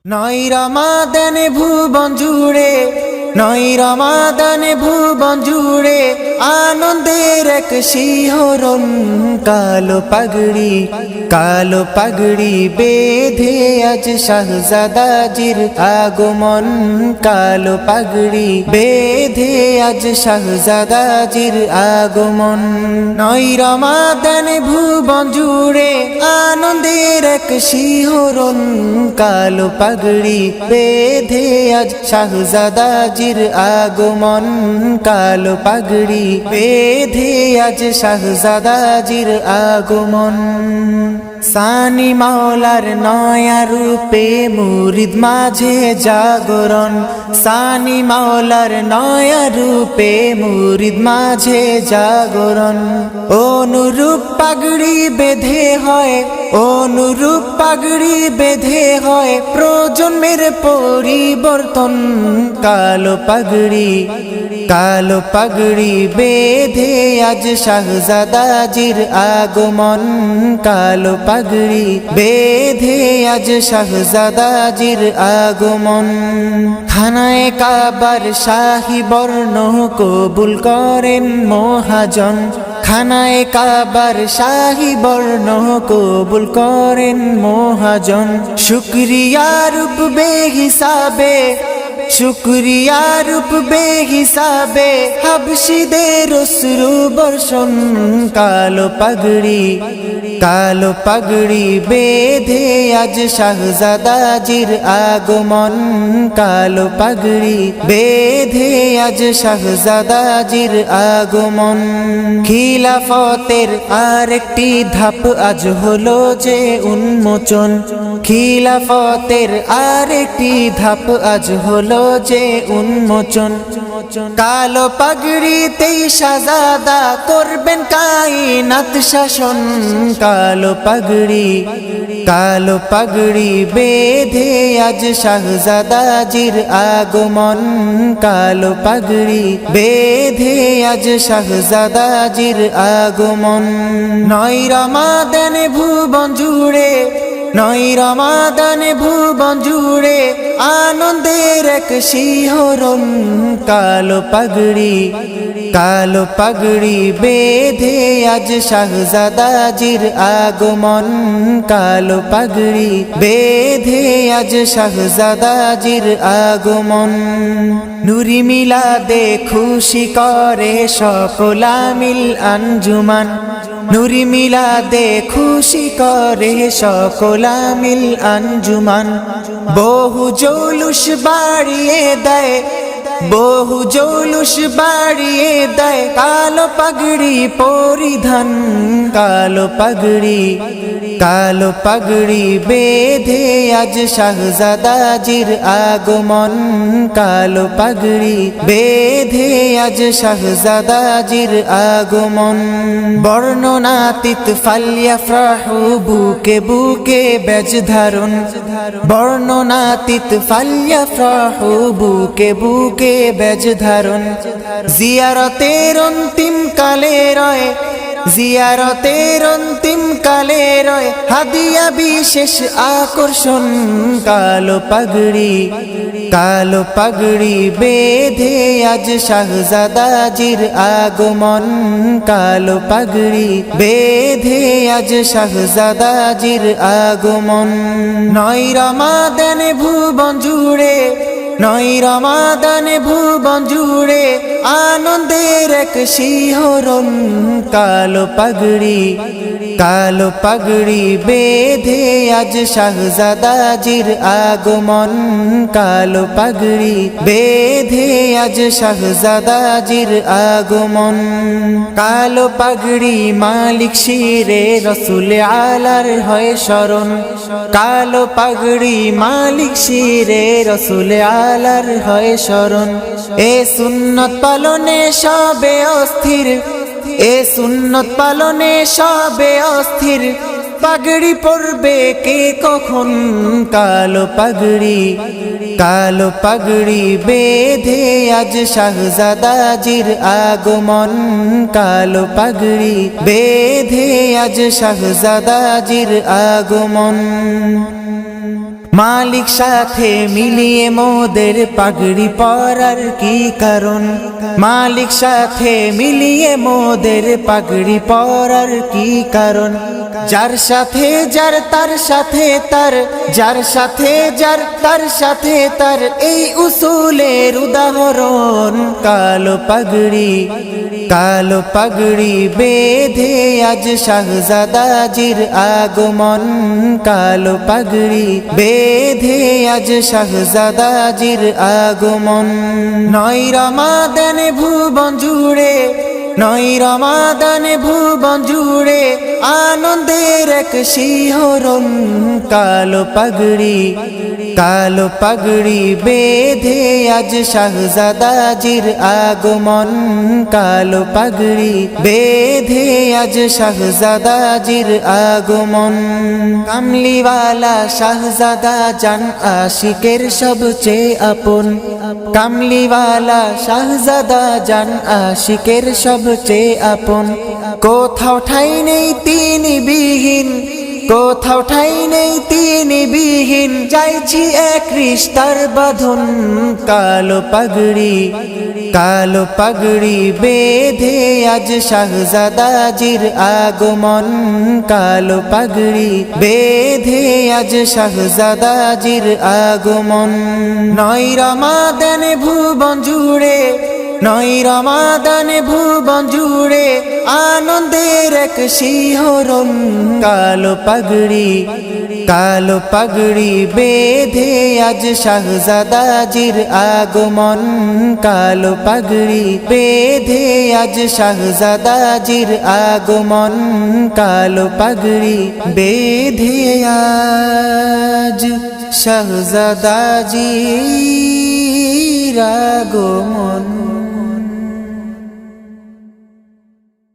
নয় রমাদান ভুবন জুড়ে, নয় রমাদান ভুবন জুড়ে আনন্দের এক শিহরণ। কালো পাগড়ি বেঁধে আজ শাহজাদাজির আগমন। কালো পাগড়ি বেঁধে আজ শাহজাদাজির আগমন। নয় রমাদান ভুবন জুড়ে আনন্দের এক শিহরণ। কালো পাগড়ি বেঁধে আজ শাহজাদাজির আগমন। কালো পাগড়ি বেঁধে আজ শাহজাদাজির আগমন। সানি মাওলার নয়া রূপে মুরিদ মাঝে জাগরণ। সানি মাওলার নয়া রূপে মুরিদ মাঝে জাগরণ। অনুরূপ পাগড়ি বেঁধে হয়, অনুরূপ পাগড়ি বেঁধে হয় প্রজন্মের পরিবর্তন। কালো পাগড়ি বেঁধে আজ শাহজাদাজির আগমন। কালো পাগড়ি বেঁধে আজ শাহজাদাজির আগমন। খানায়ে কাবার শাহী বর্ণ কবুল করেন মহাজন। খানায়ে কাবার শাহী বর্ণ কবুল করেন মহাজন। শুকরিয়া রূপ বেহিসাবে, শুকরিয়া রূপ বেহিসাবে হাবশীদের অশ্রু বর্ষণ। কালো পাগড়ি বেঁধে আজ শাহজাদাজির আগমন। কালো পাগড়ি বেঁধে আজ শাহজাদাজির আগমন। খিলাফতের আরেকটি ধাপ আজ হলো যে উন্মোচন। খিলাফতের আরেকটি ধাপ আজ হলো যে উন্মোচন। কালো পাগড়িতেই শাহজাদা করবেন কায়নাত শাসন। কালো পাগড়ি বেঁধে আজ শাহজাদাজির আগমন। কালো পাগড়ি বেঁধে আজ শাহজাদাজির আগমন। নয় রমাদান ভুবন জুড়ে, নয় রমাদান ভুবন জুড়ে আনন্দের এক শিহরণ। কালো পাগড়ি বেঁধে আজ শাহজাদাজির আগমন। কালো পাগড়ি বেঁধে আজ শাহজাদাজির আগমন। নুরি মিলাদে খুশি করে সকল আমিল আঞ্জুমান। নুরি মিলাদে খুশি করে সকল আমিল আঞ্জুমান। বহু জৌলুস বাড়িয়ে দেয়, বহু জৌলুস বাড়িয়ে দেয় কালো পাগড়ি পরিধান। কালো পাগড়ি বেঁধে আজ শাহজাদাজির আগমন। কালো পাগড়ি বেঁধে আজ শাহজাদাজির আগমন। বর্ণনাতীত ফালিয়াফরাহু বুকে বুকে বেজ ধারণ। বর্ণনাতীত ফালিয়াফরাহু বুকে বুকে বেজ ধারণ। জিয়ারতের অন্তিম কালে রয়, জিয়ারতের অন্তিম কালে রয় হাদিয়া বিশেষ আকর্ষণ। কালো পাগড়ি বেঁধে আজ শাহজাদাজির আগমন। কালো পাগড়ি বেঁধে আজ শাহজাদাজির আগমন। নয় রমাদান ভুবন জুড়ে, নয় রমাদান ভুবন জুড়ে আনন্দের এক শিহরণ। কালো পাগড়ি বেঁধে আজ শাহজাদাজির আগমন। কালো পাগড়ি বেঁধে আজ শাহজাদাজির আগমন। কালো পাগড়ি মালিক শিরে রসুল আলার হয় শরণ। কালো পাগড়ি মালিক শিরে রসুল আলার হয় শরণ। এ সুন্নত পালনে সবে অস্থির, এ সুন্নত পালনে সবে অস্থির। পাগড়ি পরবে কে কখন। কালো পাগড়ি বেঁধে আজ শাহজাদাজির আগমন। কালো পাগড়ি বেঁধে আজ শাহজাদাজির আগমন। মালিক সাথে মিলিয়ে মোদের পাগড়ি পরার কি কারণ? মালিক সাথে মিলিয়ে মোদের পাগড়ি পরার কি কারণ? যার সাথে যার তার সাথে তার, যার সাথে যার তার সাথে তার, এই উসুলের উদাহরণ। কালো পাগড়ি, কালো পাগড়ি বেঁধে আজ শাহজাদাজির আগমন। কালো পাগড়ি বেঁধে আজ শাহজাদাজির আগমন। নয় রমাদান ভুবন জুড়ে, নয় রমাদান ভুবন জুড়ে আনন্দের এক শিহরণ। কালো পাগড়ি, কালো পাগড়ি বেঁধে আজ শাহজাদাজির আগমন। কালো পাগড়ি বেঁধে আজ শাহজাদাজির আগমন। কামলিওয়ালা শাহজাদা জান আশিকের সবচেয়ে আপন। কামলিওয়ালা শাহজাদা জান আশিকের সবচেয়ে আপন। কোথাও ঠাই নেই তিনি বিহীন, কোথাও ঠাই নেই তিনি বিহীন, চাইছি এক রিশতার বাঁধন। কালো পাগড়ি, কালো পাগড়ি বেঁধে আজ শাহজাদাজির আগমন। কালো পাগড়ি বেঁধে আজ শাহজাদাজির আগমন। নয় রমাদান ভুবন জুড়ে, নয় রমাদান ভুবন জুড়ে আনন্দের এক শিহরণ। কালো পাগড়ি, কালো পাগড়ি বেঁধে আজ শাহজাদাজির আগমন। কালো পাগড়ি বেঁধে আজ শাহজাদাজির আগমন। কালো পাগড়ি বেঁধে আজ শাহজাদাজির আগমন।